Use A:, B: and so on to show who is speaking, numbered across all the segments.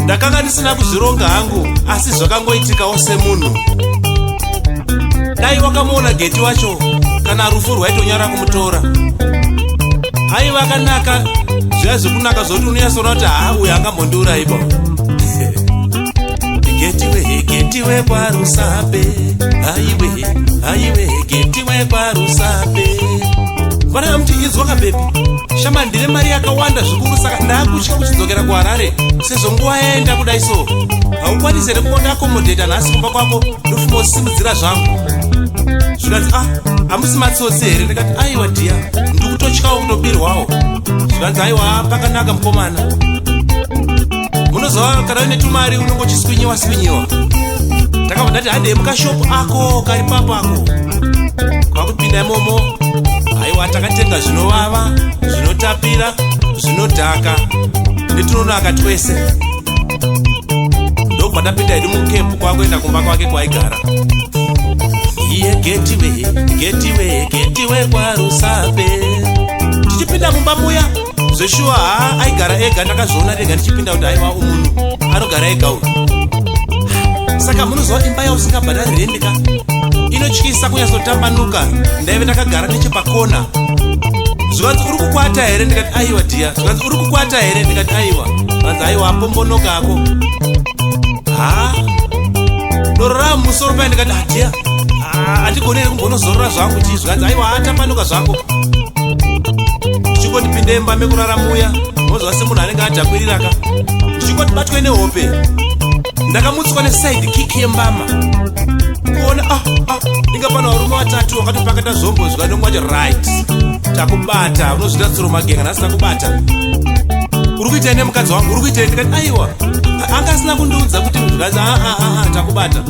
A: ndakanga ndisina kuzvironga hangu, asi zvakangoitikawo semunhu. Dai wakamuona Geti wacho kana rufu rwaitonyara kumutora. Aiva akanaka, zviya zvekunaka zoti unonyatsoona kuti uyu angambondiuraiba. Geti we kwa Rusape, aiwe Geti we kwa Rusape. Vana mti izwa kabebi, shama ndine mari yakawanda zvikuru saka ndakutya kuchidzokera kuHarare sezvo nguva yaenda kudai so. Haukwanisi here kuona akomodheta nhasi kumba kwako ndofuma usisimudzira zvangu. Zvikanzi hamusi matsotsi here? Ndikati aiwa dhiya, ndikutotyawo kutobirwawo. Zvikanzi aiwa pakanaka mukomana. Munozva kana une tumari unongochiswinyiwa swinyiwa. Ndakabva ndati handei mukashopu ako kari papo ako. Kwakupinda imomo, aiwa takatenga zvinovava, zvinotapira, zvinodhaka netunonaka twese. Ndobva ndapinda hedu mukempu kwakuenda kumba kwake kwaigara. Iye Geti we kwa Rusape. Tichipinda mumba muya, zveshuwa aigara ega. Ndakazviona rega ndichipinda kuti aiwa umunhu anogara ega uyu. Saka munozva imba yausingabhadhari rendika inotyisa kunyatsotambanuka. Ndaive ndakagara nechepakona. Zvikanzi uri kukwata here? Ndikati aiwa dhiya. Zvikanzi uri kukwata here? Ndikati aiwa. Zvikanzi aiwa pombonokako. Doro ramusoro paye. Ndikati dhiya, handigoneri kumbonozorora zvangu chii. Zvikanzi aiwa atambanuka zvako. Ndichingotipinde imba mekurara muya, mozva semunhu anenge adhakwiriraka. Ndichingoti nehope. Ndakamutswa nesaidi kiki yembama. Kuona inga pana varume vatatu vakatopakata zvombo zvikandongwati right. Takubata, unozvita tsuro magenga nhasi takubata. Uri kuita nemukadzi wangu, uri kuita. Ndikati aiwa, anga asina kundiudza kuti zvikanzi takubata.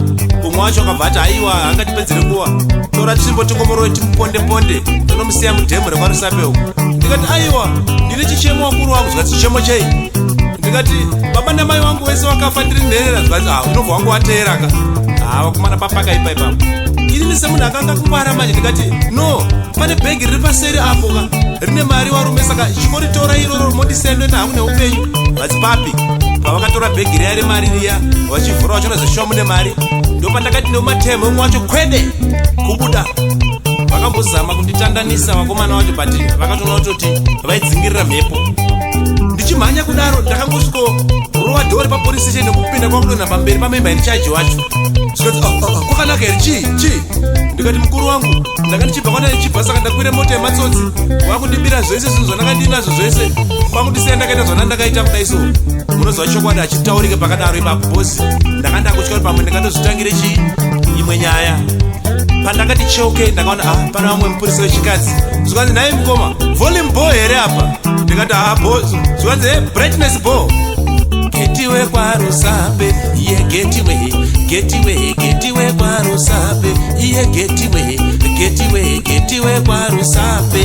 A: Umwe wacho akabva ati aiwa angatipedzere nguva. Tora tsvimbo tingomorove timuponde-ponde. Tinomusiya mudhemu rekwaRusape uku. Ndikati aiwa, ndine chichemo wakuru wangu. Zvikanzi chichemo chei? Ndikati baba namai vangu vese vakafa ndiri nherera. Zvikanzi unobva wangu wateera ka. Wakumana papaka ipapo. Ini semunhu akanga kungwara manje. Ndikati no, pane bhegi riri paseri apo ka, rine mari varume. Saka chingoritora iroro modisendwe nahangu neupenyu. Vati papi, pavakatora bhegi riya remari riya vachivhura vachiona zveshuwa mune mari, ndopandakati nemumatemo umwe wacho kwede kubuda. Vakambozama kunditandanisa vakomana vacho, but vakatoona kutoti vaidzingirira mhepo. Ndichimhanya kudaro ndakangosviko rova dhori papolice station nekupinda kwakudonha pamberi pamemba ndichaji wacho. Zvikanzi kwakanaka here? Chii? Ndikati mukuru wangu, ndanga ndichibva kwanda ndichibva, saka ndakwire mota yematsotsi. Wakundibira zvese zvinhu zvandanga ndinazvo zvese. Kwakundisiya ndakaita zvandandakaita kudai so. Munozva chokwadi hachitaurike pakadaro ipapo bhosi. Ndanga ndakutya kuti pamwe ndingandozvitangire chii imwe nyaya. Pandakati choke ndakaona pana vamwe mupurisa wechikadzi. Zvikanzi nhaye mukoma, volume ball here apa? Ndikati boss. Zvikanzi brightness ball. Geti we kwa Rusape, iye Geti we kwa Rusape, iye Geti we kwa Rusape.